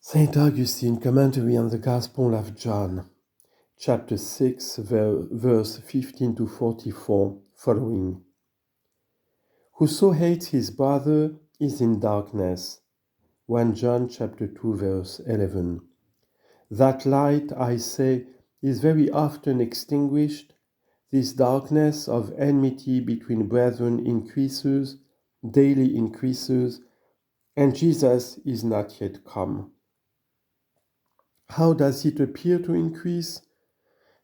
St. Augustine, Commentary on the Gospel of John, chapter 6, verse 15 to 44, following. Whoso hates his brother is in darkness. 1 John chapter 2, verse 11. That light, I say, is very often extinguished. This darkness of enmity between brethren increases, daily increases, and Jesus is not yet come. How does it appear to increase?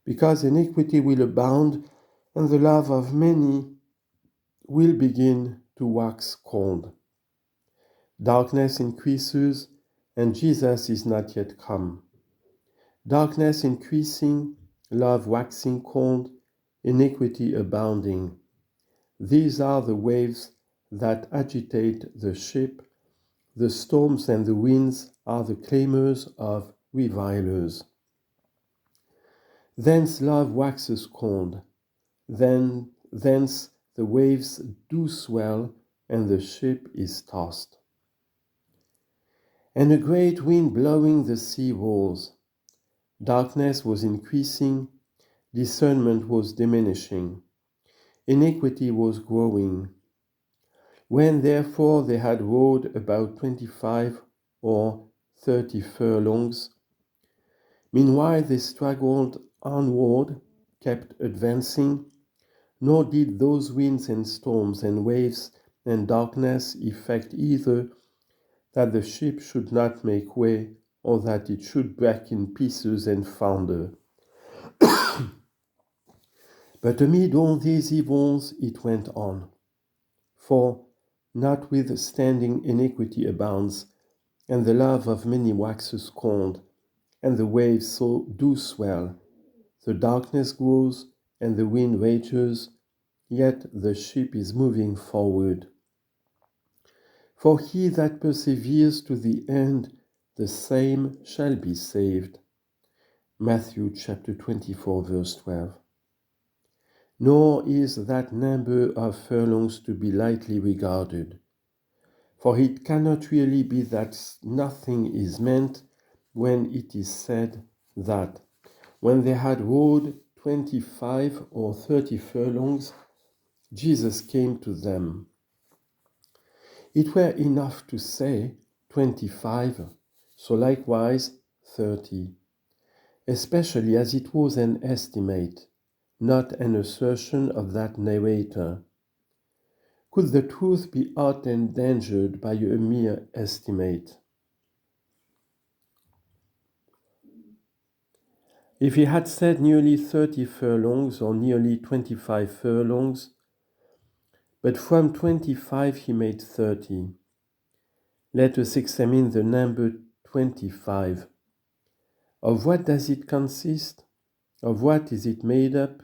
Because iniquity will abound, and the love of many will begin to wax cold. Darkness increases, and Jesus is not yet come. Darkness increasing, love waxing cold, iniquity abounding. These are the waves that agitate the ship. The storms and the winds are the claimers of revilers. Thence love waxes cold, thence the waves do swell, and the ship is tossed. And a great wind blowing the sea rolls. Darkness was increasing, discernment was diminishing, iniquity was growing. When therefore they had rowed about 25 or 30 furlongs, meanwhile they struggled onward, kept advancing, nor did those winds and storms and waves and darkness effect either that the ship should not make way, or that it should break in pieces and founder. But amid all these evils it went on. For, notwithstanding iniquity abounds, and the love of many waxes cold, and the waves so do swell, the darkness grows, and the wind rages, yet the ship is moving forward. For he that perseveres to the end, the same shall be saved. Matthew chapter 24, verse 12. Nor is that number of furlongs to be lightly regarded, for it cannot really be that nothing is meant when it is said that, when they had rowed 25 or 30 furlongs, Jesus came to them. It were enough to say 25, so likewise 30, especially as it was an estimate, not an assertion of that narrator. Could the truth be aught endangered by a mere estimate? If he had said nearly 30 furlongs or nearly 25 furlongs, but from 25 he made 30, let us examine the number 25. Of what does it consist? Of what is it made up?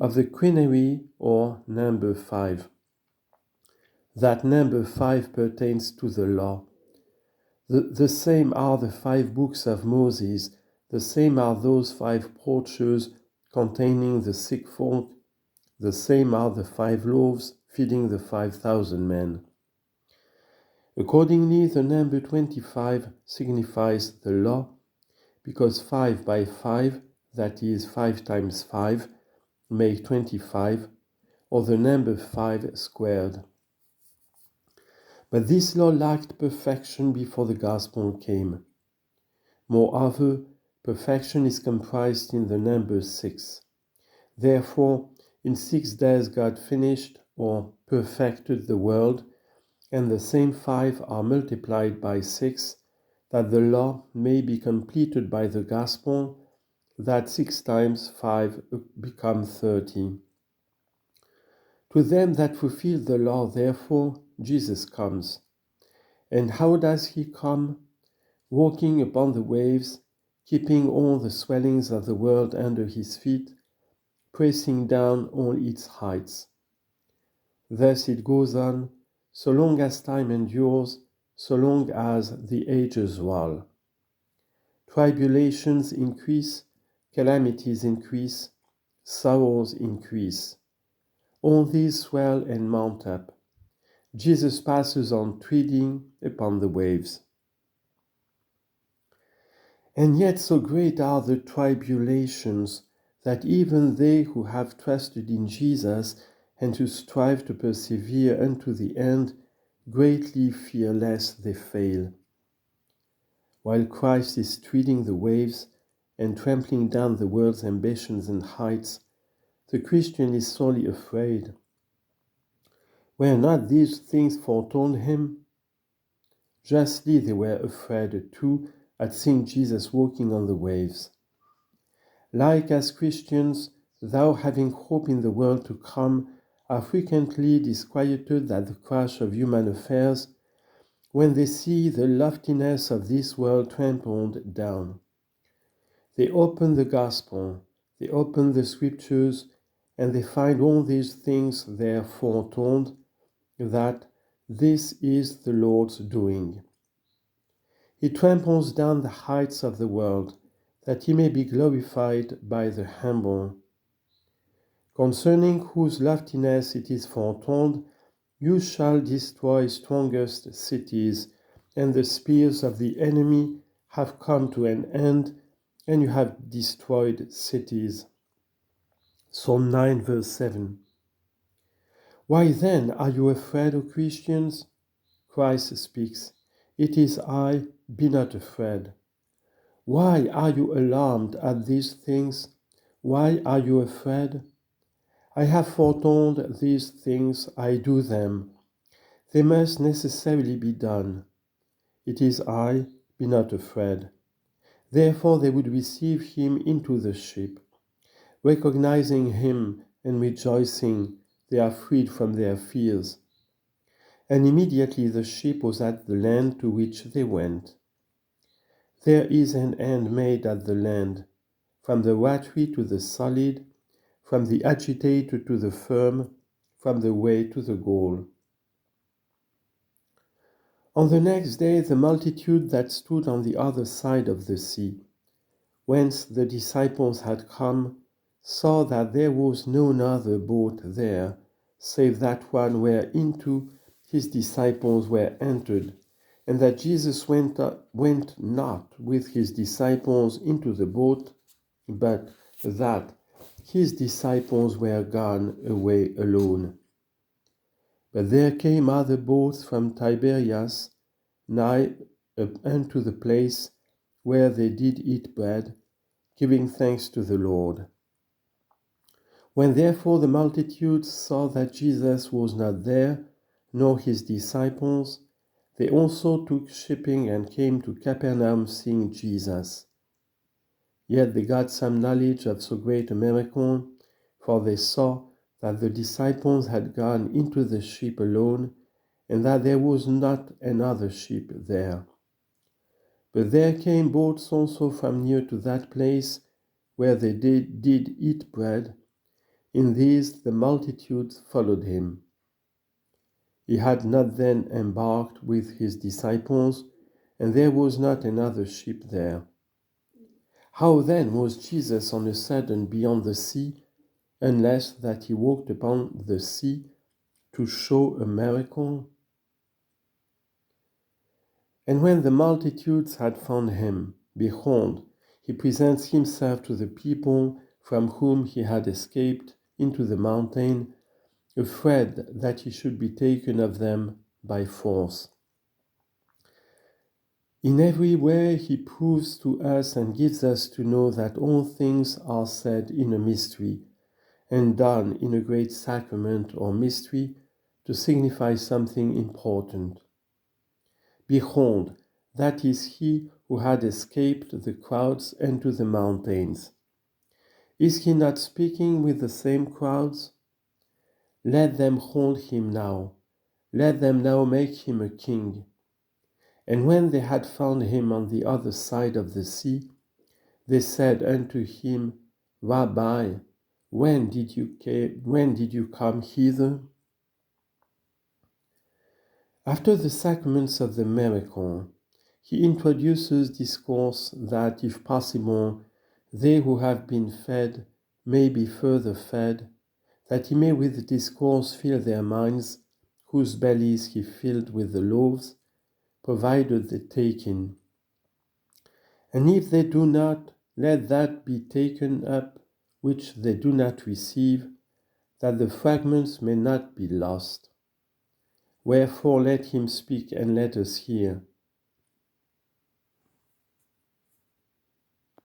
Of the quinary or number 5. That number 5 pertains to the law. The same are the 5 books of Moses, the same are those 5 porches containing the sick folk, the same are the 5 loaves feeding the 5,000 men. Accordingly, the number 25 signifies the law, because 5 by 5, that is 5 times 5, make 25, or the number 5 squared. But this law lacked perfection before the gospel came. Moreover, perfection is comprised in the number 6. Therefore, in 6 days God finished or perfected the world, and the same 5 are multiplied by 6, that the law may be completed by the gospel, that 6 times 5 become 30. To them that fulfill the law, therefore, Jesus comes. And how does he come? Walking upon the waves, keeping all the swellings of the world under his feet, pressing down all its heights. Thus it goes on, so long as time endures, so long as the ages roll. Tribulations increase, calamities increase, sorrows increase. All these swell and mount up. Jesus passes on treading upon the waves. And yet so great are the tribulations that even they who have trusted in Jesus and who strive to persevere unto the end greatly fear lest they fail. While Christ is treading the waves and trampling down the world's ambitions and heights, the Christian is sorely afraid. Were not these things foretold him? Justly they were afraid too at seeing Jesus walking on the waves. Like as Christians, thou having hope in the world to come, are frequently disquieted at the crash of human affairs when they see the loftiness of this world trampled down. They open the gospel, they open the scriptures, and they find all these things there foretold, that this is the Lord's doing. He tramples down the heights of the world, that he may be glorified by the humble. Concerning whose loftiness it is foretold, you shall destroy strongest cities, and the spears of the enemy have come to an end, and you have destroyed cities. Psalm 9, verse 7. Why then are you afraid, O Christians? Christ speaks, "It is I, be not afraid." Why are you alarmed at these things? Why are you afraid? I have foretold these things, I do them. They must necessarily be done. It is I, be not afraid. Therefore they would receive him into the ship. Recognizing him and rejoicing, they are freed from their fears. And immediately the ship was at the land to which they went. There is an end made at the land, from the watery to the solid, from the agitated to the firm, from the way to the goal. On the next day the multitude that stood on the other side of the sea, whence the disciples had come, saw that there was none other boat there, save that one whereinto his disciples were entered, and that Jesus went not with his disciples into the boat, but that his disciples were gone away alone. But there came other boats from Tiberias, nigh unto the place where they did eat bread, giving thanks to the Lord. When therefore the multitudes saw that Jesus was not there, nor his disciples, they also took shipping and came to Capernaum, seeing Jesus. Yet they got some knowledge of so great a miracle, for they saw that the disciples had gone into the ship alone, and that there was not another ship there. But there came boats also from near to that place where they did eat bread. In these the multitudes followed him. He had not then embarked with his disciples, and there was not another ship there. How then was Jesus on a sudden beyond the sea, unless that he walked upon the sea to show a miracle? And when the multitudes had found him, behold, he presents himself to the people from whom he had escaped into the mountain, afraid that he should be taken of them by force. In every way he proves to us and gives us to know that all things are said in a mystery, and done in a great sacrament or mystery to signify something important. Behold, that is he who had escaped the crowds into the mountains. Is he not speaking with the same crowds? Let them hold him now. Let them now make him a king. And when they had found him on the other side of the sea, they said unto him, Rabbi, when did you come hither? After the sacraments of the miracle, he introduces discourse that, if possible, they who have been fed may be further fed, that he may with discourse fill their minds, whose bellies he filled with the loaves, provided they take in. And if they do not, let that be taken up which they do not receive, that the fragments may not be lost. Wherefore let him speak, and let us hear.